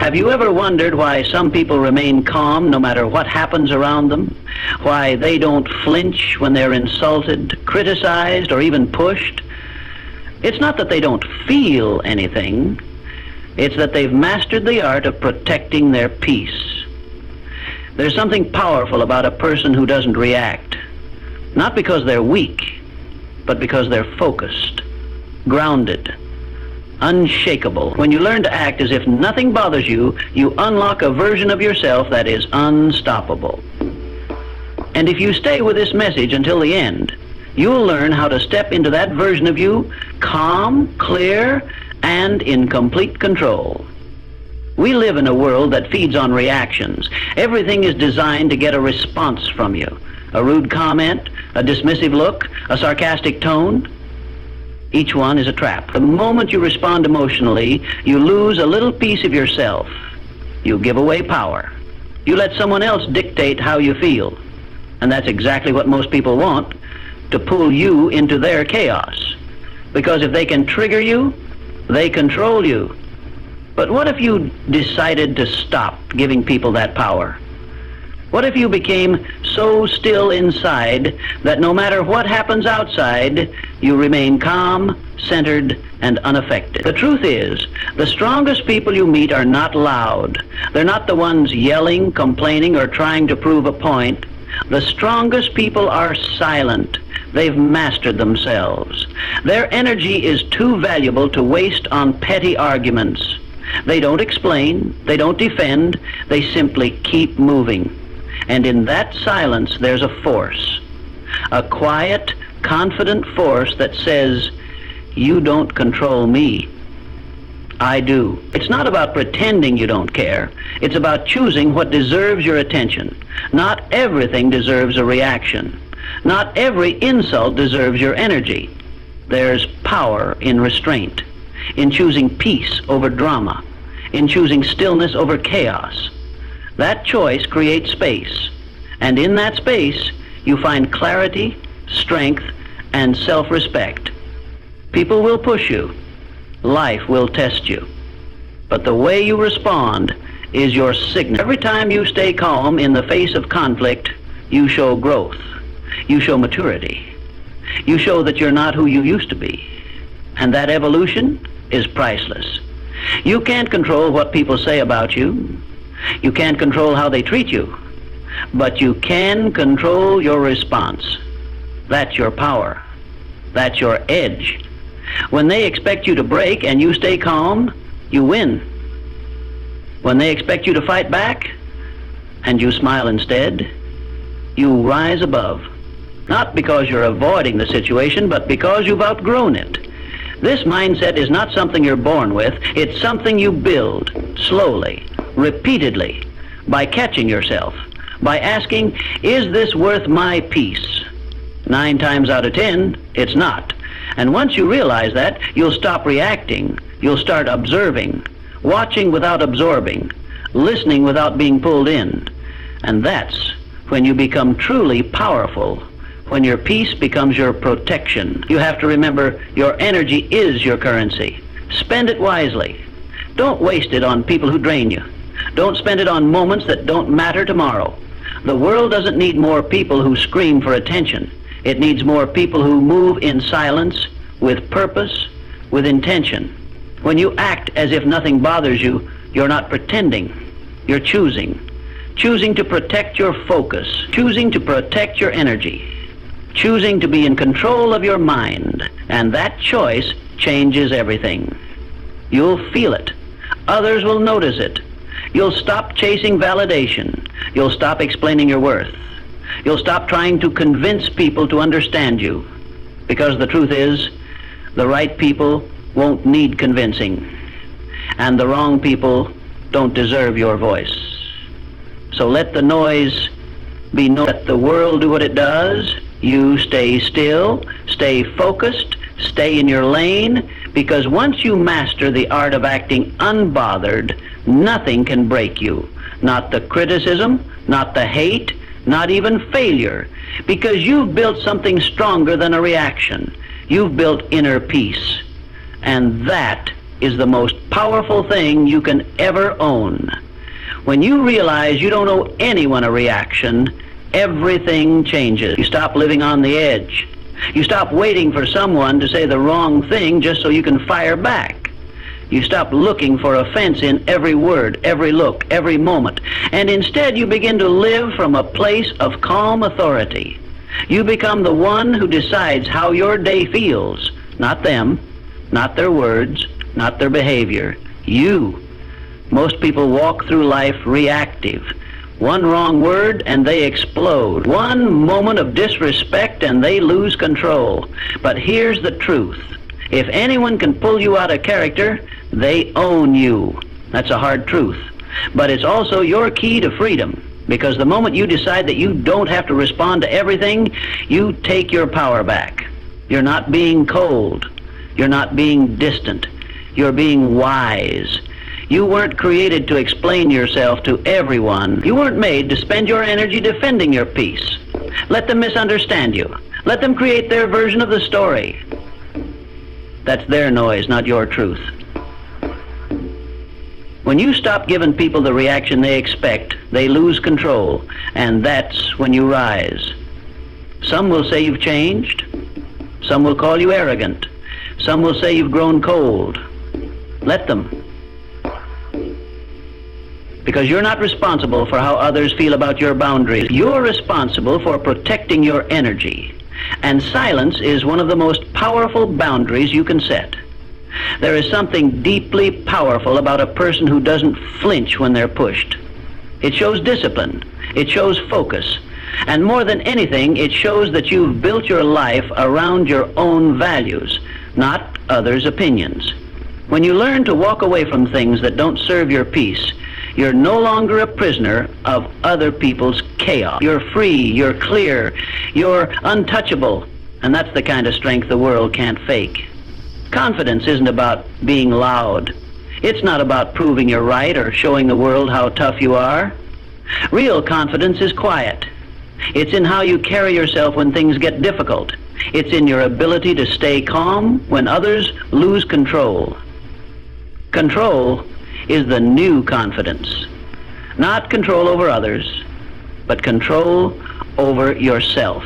Have you ever wondered why some people remain calm no matter what happens around them? Why they don't flinch when they're insulted, criticized, or even pushed? It's not that they don't feel anything. It's that they've mastered the art of protecting their peace. There's something powerful about a person who doesn't react. Not because they're weak, but because they're focused, grounded, unshakable. When you learn to act as if nothing bothers you, you unlock a version of yourself that is unstoppable. And if you stay with this message until the end, you'll learn how to step into that version of you, calm, clear, and in complete control. We live in a world that feeds on reactions. Everything is designed to get a response from you. A rude comment, a dismissive look, a sarcastic tone. Each one is a trap. The moment you respond emotionally, you lose a little piece of yourself. You give away power. You let someone else dictate how you feel. And that's exactly what most people want, to pull you into their chaos. Because if they can trigger you, they control you. But what if you decided to stop giving people that power? What if you became so still inside that no matter what happens outside, you remain calm, centered, and unaffected? The truth is, the strongest people you meet are not loud. They're not the ones yelling, complaining, or trying to prove a point. The strongest people are silent. They've mastered themselves. Their energy is too valuable to waste on petty arguments. They don't explain, they don't defend, they simply keep moving. And in that silence, there's a force, a quiet, confident force that says, you don't control me, I do. It's not about pretending you don't care. It's about choosing what deserves your attention. Not everything deserves a reaction. Not every insult deserves your energy. There's power in restraint, in choosing peace over drama, in choosing stillness over chaos. That choice creates space, and in that space, you find clarity, strength, and self-respect. People will push you. Life will test you. But the way you respond is your signal. Every time you stay calm in the face of conflict, you show growth. You show maturity. You show that you're not who you used to be. And that evolution is priceless. You can't control what people say about you. You can't control how they treat you, but you can control your response. That's your power. That's your edge. When they expect you to break and you stay calm, you win. When they expect you to fight back and you smile instead, you rise above. Not because you're avoiding the situation, but because you've outgrown it. This mindset is not something you're born with. It's something you build slowly, repeatedly, by catching yourself, by asking, is this worth my peace? 9 times out of 10, it's not. And once you realize that, you'll stop reacting. You'll start observing, watching without absorbing, listening without being pulled in. And that's when you become truly powerful, when your peace becomes your protection. You have to remember, your energy is your currency. Spend it wisely. Don't waste it on people who drain you. Don't spend it on moments that don't matter tomorrow. The world doesn't need more people who scream for attention. It needs more people who move in silence, with purpose, with intention. When you act as if nothing bothers you, you're not pretending. You're choosing. Choosing to protect your focus. Choosing to protect your energy. Choosing to be in control of your mind. And that choice changes everything. You'll feel it. Others will notice it. You'll stop chasing validation. You'll stop explaining your worth. You'll stop trying to convince people to understand you. Because the truth is, the right people won't need convincing. And the wrong people don't deserve your voice. So let the noise be known. Let the world do what it does. You stay still, stay focused, stay in your lane, because once you master the art of acting unbothered, nothing can break you. Not the criticism, not the hate, not even failure, because you've built something stronger than a reaction. You've built inner peace, and that is the most powerful thing you can ever own. When you realize you don't owe anyone a reaction, everything changes. You stop living on the edge. You stop waiting for someone to say the wrong thing just so you can fire back. You stop looking for offense in every word, every look, every moment, and instead you begin to live from a place of calm authority. You become the one who decides how your day feels, not them, not their words, not their behavior. You. Most people walk through life reactive. One wrong word and they explode. One moment of disrespect and they lose control. But here's the truth. If anyone can pull you out of character, they own you. That's a hard truth. But it's also your key to freedom, because the moment you decide that you don't have to respond to everything, you take your power back. You're not being cold. You're not being distant. You're being wise. You weren't created to explain yourself to everyone. You weren't made to spend your energy defending your peace. Let them misunderstand you. Let them create their version of the story. That's their noise, not your truth. When you stop giving people the reaction they expect, they lose control, and that's when you rise. Some will say you've changed. Some will call you arrogant. Some will say you've grown cold. Let them. Because you're not responsible for how others feel about your boundaries. You're responsible for protecting your energy. And silence is one of the most powerful boundaries you can set. There is something deeply powerful about a person who doesn't flinch when they're pushed. It shows discipline. It shows focus. And more than anything, it shows that you've built your life around your own values, not others' opinions. When you learn to walk away from things that don't serve your peace, you're no longer a prisoner of other people's chaos. You're free, you're clear, you're untouchable, and that's the kind of strength the world can't fake. Confidence isn't about being loud. It's not about proving you're right or showing the world how tough you are. Real confidence is quiet. It's in how you carry yourself when things get difficult. It's in your ability to stay calm when others lose control. Control is the new confidence. Not control over others, but control over yourself.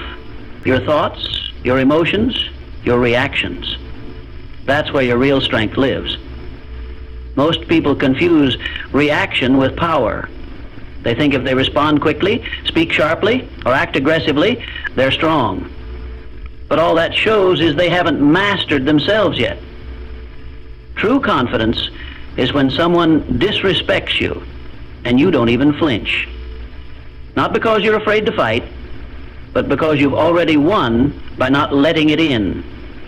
Your thoughts, your emotions, your reactions. That's where your real strength lives. Most people confuse reaction with power. They think if they respond quickly, speak sharply, or act aggressively, they're strong. But all that shows is they haven't mastered themselves yet. True confidence is when someone disrespects you and you don't even flinch. Not because you're afraid to fight, but because you've already won by not letting it in.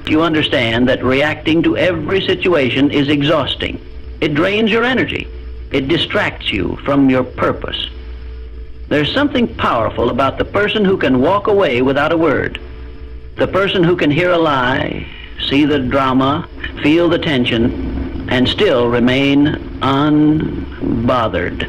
You understand that reacting to every situation is exhausting. It drains your energy. It distracts you from your purpose. There's something powerful about the person who can walk away without a word. The person who can hear a lie, see the drama, feel the tension, and still remain unbothered.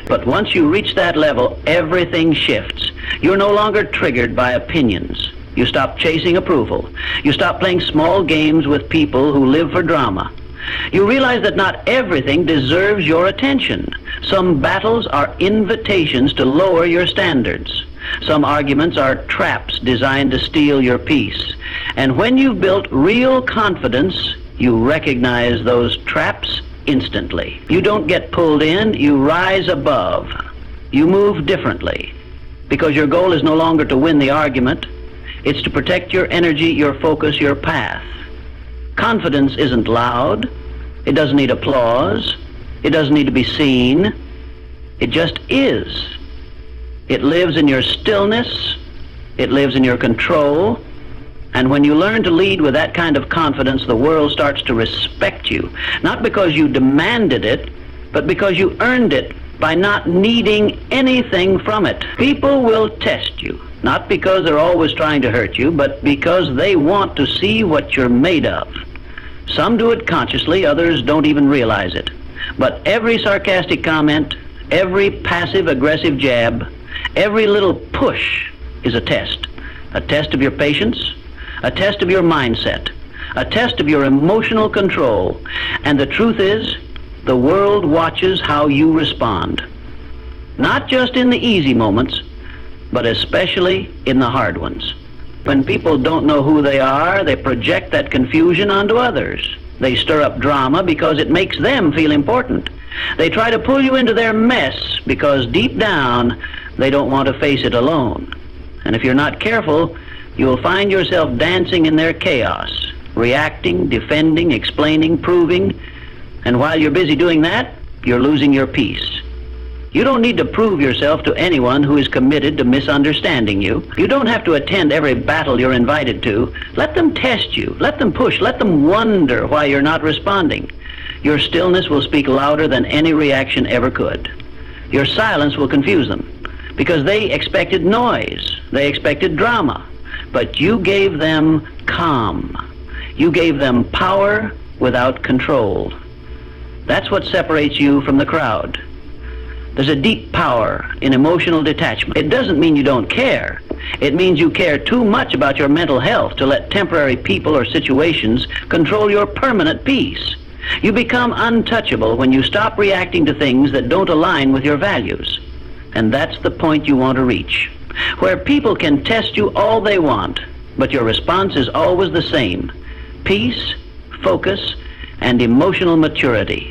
But once you reach that level, everything shifts. You're no longer triggered by opinions. You stop chasing approval. You stop playing small games with people who live for drama. You realize that not everything deserves your attention. Some battles are invitations to lower your standards. Some arguments are traps designed to steal your peace. And when you've built real confidence, you recognize those traps instantly. You don't get pulled in, you rise above. You move differently, because your goal is no longer to win the argument. It's to protect your energy, your focus, your path. Confidence isn't loud. It doesn't need applause. It doesn't need to be seen. It just is. It lives in your stillness. It lives in your control. And when you learn to lead with that kind of confidence, the world starts to respect you. Not because you demanded it, but because you earned it by not needing anything from it. People will test you, not because they're always trying to hurt you, but because they want to see what you're made of. Some do it consciously, others don't even realize it. But every sarcastic comment, every passive-aggressive jab, every little push is a test of your patience, a test of your mindset, a test of your emotional control. And the truth is, the world watches how you respond. Not just in the easy moments, but especially in the hard ones. When people don't know who they are, they project that confusion onto others. They stir up drama because it makes them feel important. They try to pull you into their mess because deep down, they don't want to face it alone. And if you're not careful, you'll find yourself dancing in their chaos, reacting, defending, explaining, proving. And while you're busy doing that, you're losing your peace. You don't need to prove yourself to anyone who is committed to misunderstanding you. You don't have to attend every battle you're invited to. Let them test you. Let them push. Let them wonder why you're not responding. Your stillness will speak louder than any reaction ever could. Your silence will confuse them because they expected noise. They expected drama. But you gave them calm. You gave them power without control. That's what separates you from the crowd. There's a deep power in emotional detachment. It doesn't mean you don't care. It means you care too much about your mental health to let temporary people or situations control your permanent peace. You become untouchable when you stop reacting to things that don't align with your values. And that's the point you want to reach, where people can test you all they want, but your response is always the same: peace, focus, and emotional maturity.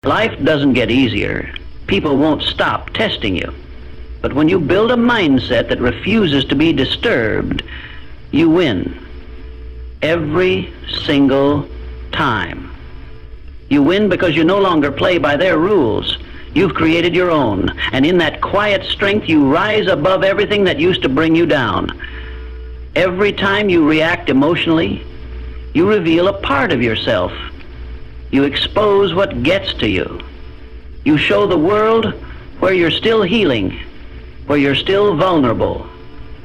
Life doesn't get easier. People won't stop testing you. But when you build a mindset that refuses to be disturbed, you win. Every single time. You win because you no longer play by their rules. You've created your own. And in that quiet strength, you rise above everything that used to bring you down. Every time you react emotionally, you reveal a part of yourself. You expose what gets to you. You show the world where you're still healing, where you're still vulnerable.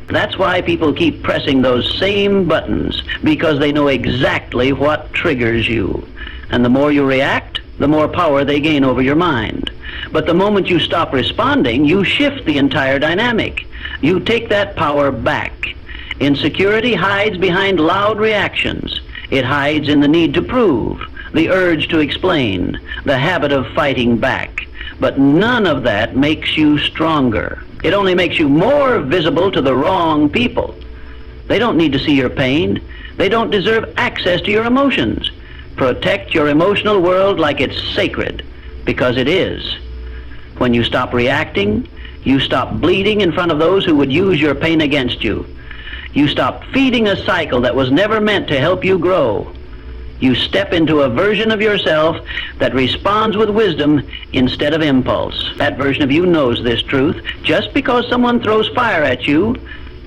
That's why people keep pressing those same buttons, because they know exactly what triggers you. And the more you react, the more power they gain over your mind. But the moment you stop responding, you shift the entire dynamic. You take that power back. Insecurity hides behind loud reactions. It hides in the need to prove, the urge to explain, the habit of fighting back. But none of that makes you stronger. It only makes you more visible to the wrong people. They don't need to see your pain. They don't deserve access to your emotions. Protect your emotional world like it's sacred, because it is. When you stop reacting, you stop bleeding in front of those who would use your pain against you. You stop feeding a cycle that was never meant to help you grow. You step into a version of yourself that responds with wisdom instead of impulse. That version of you knows this truth. Just because someone throws fire at you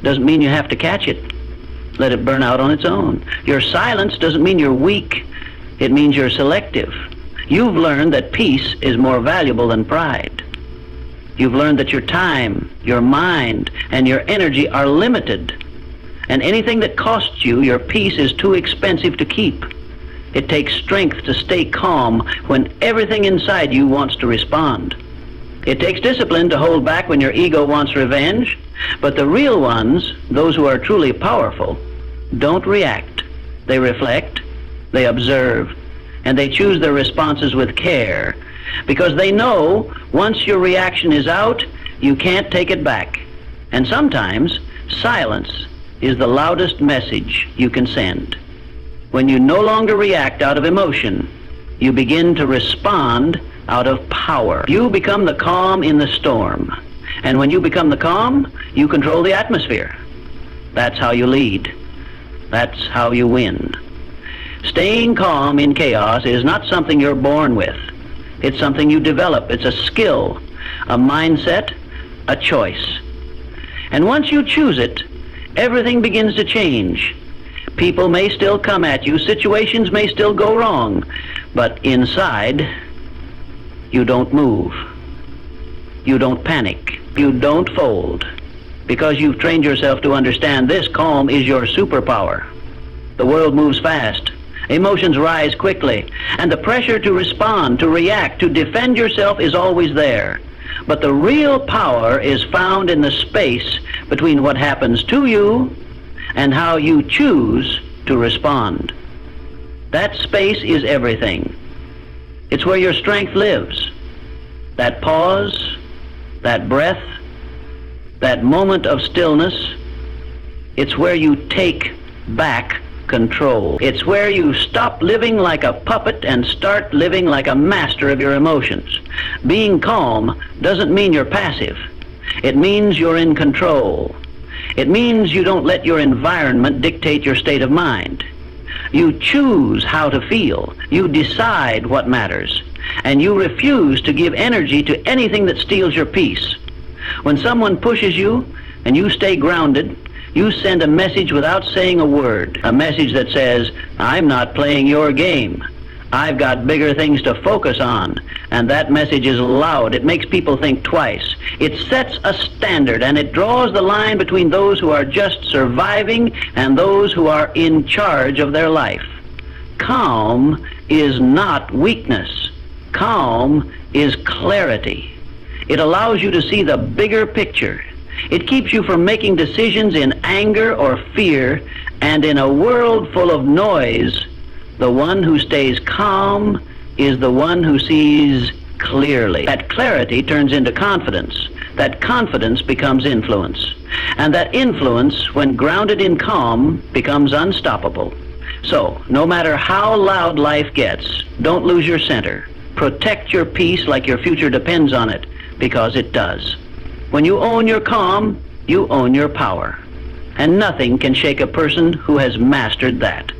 doesn't mean you have to catch it. Let it burn out on its own. Your silence doesn't mean you're weak. It means you're selective. You've learned that peace is more valuable than pride. You've learned that your time, your mind, and your energy are limited. And anything that costs you your peace is too expensive to keep. It takes strength to stay calm when everything inside you wants to respond. It takes discipline to hold back when your ego wants revenge. But the real ones, those who are truly powerful, don't react. They reflect, they observe, and they choose their responses with care. Because they know once your reaction is out, you can't take it back. And sometimes silence is the loudest message you can send. When you no longer react out of emotion, you begin to respond out of power. You become the calm in the storm. And when you become the calm, you control the atmosphere. That's how you lead. That's how you win. Staying calm in chaos is not something you're born with. It's something you develop. It's a skill, a mindset, a choice. And once you choose it, everything begins to change. People may still come at you, situations may still go wrong, but inside, you don't move. You don't panic. You don't fold. Because you've trained yourself to understand this, calm is your superpower. The world moves fast. Emotions rise quickly, and the pressure to respond, to react, to defend yourself is always there. But the real power is found in the space between what happens to you and how you choose to respond. That space is everything. It's where your strength lives. That pause, that breath, that moment of stillness, it's where you take back control. It's where you stop living like a puppet and start living like a master of your emotions. Being calm doesn't mean you're passive. It means you're in control. It means you don't let your environment dictate your state of mind. You choose how to feel. You decide what matters. And you refuse to give energy to anything that steals your peace. When someone pushes you and you stay grounded, you send a message without saying a word. A message that says, I'm not playing your game. I've got bigger things to focus on. And that message is loud. It makes people think twice. It sets a standard, and it draws the line between those who are just surviving and those who are in charge of their life. Calm is not weakness. Calm is clarity. It allows you to see the bigger picture. It keeps you from making decisions in anger or fear, and in a world full of noise, the one who stays calm is the one who sees clearly. That clarity turns into confidence. That confidence becomes influence. And that influence, when grounded in calm, becomes unstoppable. So, no matter how loud life gets, don't lose your center. Protect your peace like your future depends on it, because it does. When you own your calm, you own your power. And nothing can shake a person who has mastered that.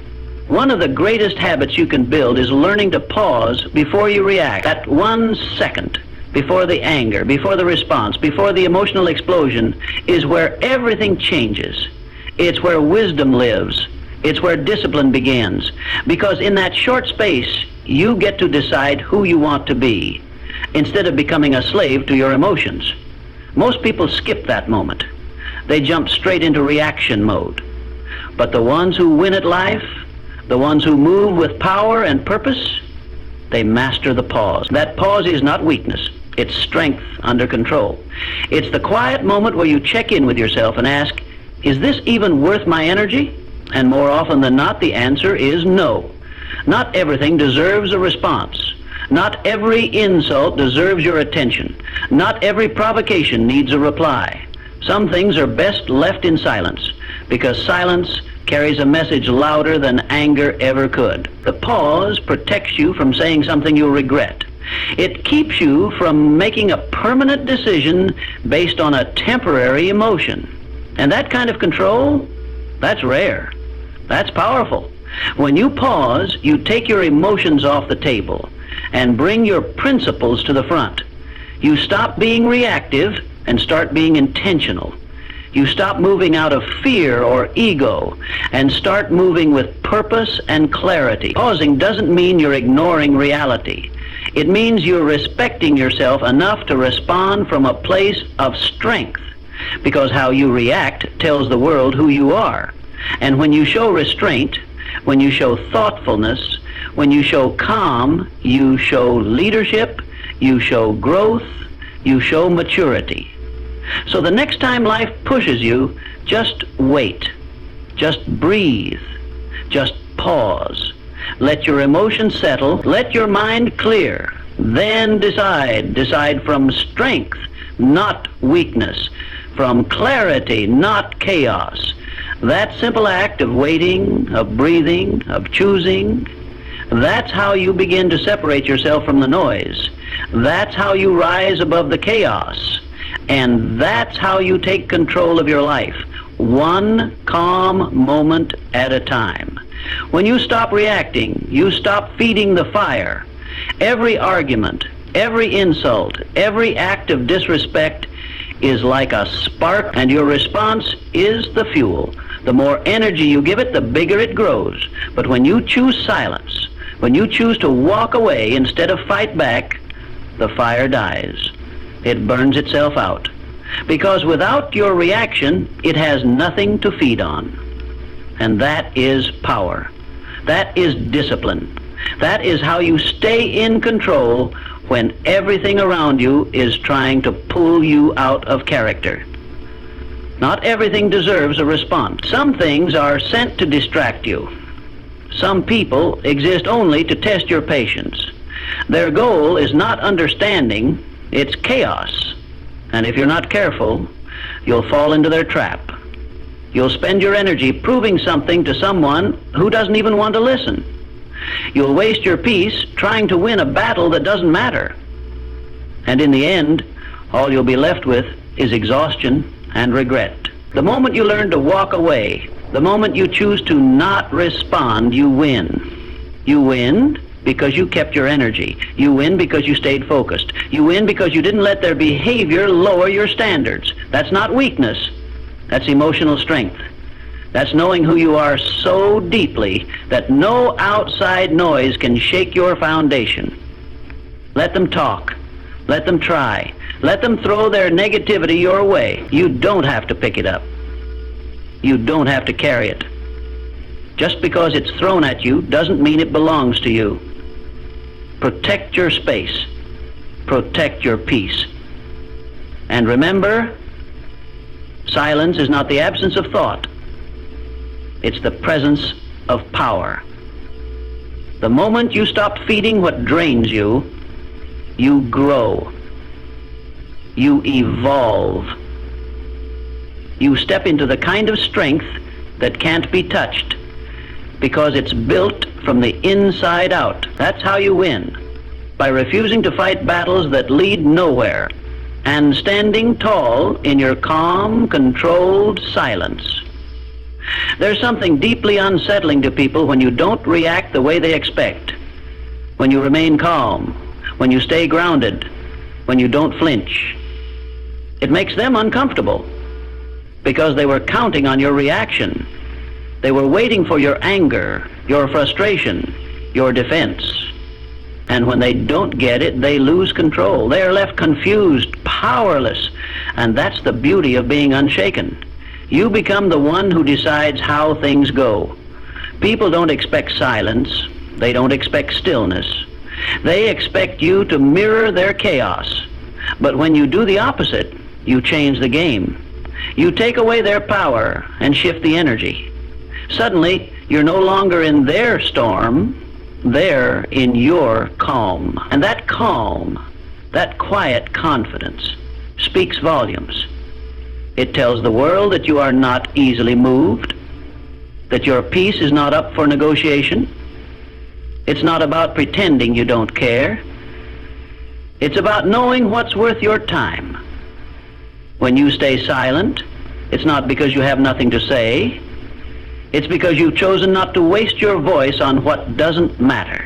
One of the greatest habits you can build is learning to pause before you react. That 1 second before the anger, before the response, before the emotional explosion is where everything changes. It's where wisdom lives. It's where discipline begins. Because in that short space, you get to decide who you want to be, instead of becoming a slave to your emotions. Most people skip that moment. They jump straight into reaction mode. But the ones who win at life, the ones who move with power and purpose, they master the pause. That pause is not weakness. It's strength under control. It's the quiet moment where you check in with yourself and ask, is this even worth my energy? And more often than not, the answer is no. Not everything deserves a response. Not every insult deserves your attention. Not every provocation needs a reply. Some things are best left in silence, because silence carries a message louder than anger ever could. The pause protects you from saying something you'll regret. It keeps you from making a permanent decision based on a temporary emotion. And that kind of control, that's rare. That's powerful. When you pause, you take your emotions off the table and bring your principles to the front. You stop being reactive and start being intentional. You stop moving out of fear or ego and start moving with purpose and clarity. Pausing doesn't mean you're ignoring reality. It means you're respecting yourself enough to respond from a place of strength, because how you react tells the world who you are. And when you show restraint, when you show thoughtfulness, when you show calm, you show leadership, you show growth, you show maturity. So the next time life pushes you, just wait. Just breathe. Just pause. Let your emotions settle. Let your mind clear. Then decide. Decide from strength, not weakness. From clarity, not chaos. That simple act of waiting, of breathing, of choosing, that's how you begin to separate yourself from the noise. That's how you rise above the chaos. And that's how you take control of your life, one calm moment at a time. When you stop reacting, you stop feeding the fire. Every argument, every insult, every act of disrespect is like a spark, and your response is the fuel. The more energy you give it, the bigger it grows. But when you choose silence, when you choose to walk away instead of fight back, the fire dies. It burns itself out. Because without your reaction, it has nothing to feed on. And that is power. That is discipline. That is how you stay in control when everything around you is trying to pull you out of character. Not everything deserves a response. Some things are sent to distract you. Some people exist only to test your patience. Their goal is not understanding, it's chaos. And if you're not careful, you'll fall into their trap. You'll spend your energy proving something to someone who doesn't even want to listen. You'll waste your peace trying to win a battle that doesn't matter. And in the end, all you'll be left with is exhaustion and regret. The moment you learn to walk away, the moment you choose to not respond, you win. You win because you kept your energy. You win because you stayed focused. You win because you didn't let their behavior lower your standards. That's not weakness. That's emotional strength. That's knowing who you are so deeply that no outside noise can shake your foundation. Let them talk. Let them try. Let them throw their negativity your way. You don't have to pick it up. You don't have to carry it. Just because it's thrown at you doesn't mean it belongs to you. Protect your space. Protect your peace. And remember, silence is not the absence of thought. It's the presence of power. The moment you stop feeding what drains you, you grow. You evolve. You step into the kind of strength that can't be touched because it's built from the inside out. That's how you win. By refusing to fight battles that lead nowhere and standing tall in your calm, controlled silence. There's something deeply unsettling to people when you don't react the way they expect, when you remain calm, when you stay grounded, when you don't flinch. It makes them uncomfortable because they were counting on your reaction. They were waiting for your anger, your frustration, your defense. And when they don't get it, they lose control. They are left confused, powerless. And that's the beauty of being unshaken. You become the one who decides how things go. People don't expect silence. They don't expect stillness. They expect you to mirror their chaos. But when you do the opposite, you change the game. You take away their power and shift the energy. Suddenly, you're no longer in their storm, they're in your calm. And that calm, that quiet confidence, speaks volumes. It tells the world that you are not easily moved, that your peace is not up for negotiation. It's not about pretending you don't care. It's about knowing what's worth your time. When you stay silent, it's not because you have nothing to say. It's because you've chosen not to waste your voice on what doesn't matter.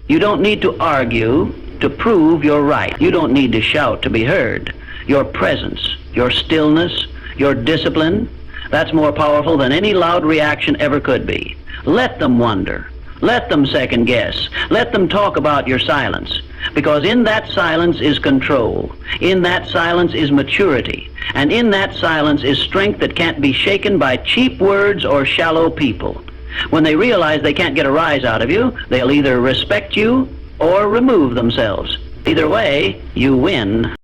You don't need to argue to prove you're right. You don't need to shout to be heard. Your presence, your stillness, your discipline, that's more powerful than any loud reaction ever could be. Let them wonder. Let them second guess. Let them talk about your silence. Because in that silence is control. In that silence is maturity. And in that silence is strength that can't be shaken by cheap words or shallow people. When they realize they can't get a rise out of you, they'll either respect you or remove themselves. Either way, you win.